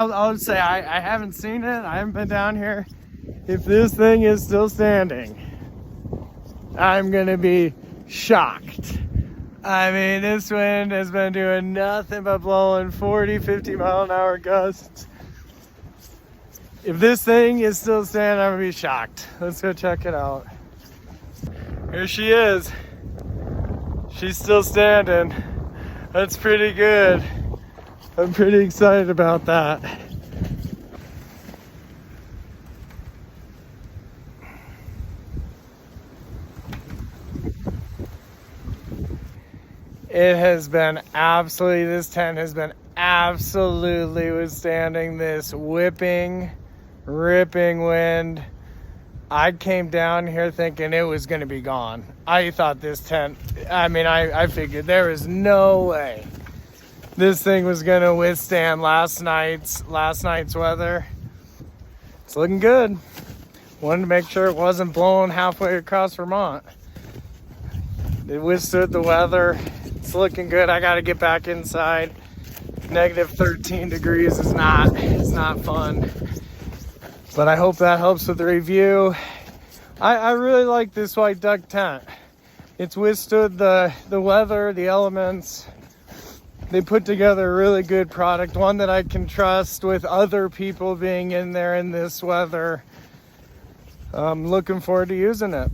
I'll say I haven't seen it. I haven't been down here. If this thing is still standing, I'm gonna be shocked. I mean, this wind has been doing nothing but blowing 40, 50 mile an hour gusts. If this thing is still standing, I'm gonna be shocked. Let's go check it out. Here she is. She's still standing. That's pretty good. I'm pretty excited about that. It has been absolutely, this tent has been absolutely withstanding this whipping, ripping wind. I came down here thinking it was going to be gone. I thought this tent, I figured there was no way this thing was going to withstand last night's weather. It's looking good. Wanted to make sure it wasn't blowing halfway across Vermont. It withstood the weather. It's looking good. I got to get back inside. Negative 13 degrees is not fun. But I hope that helps with the review. I really like this white duck tent. It's withstood the weather, the elements. They put together a really good product, one that I can trust with other people being in there in this weather. I'm looking forward to using it.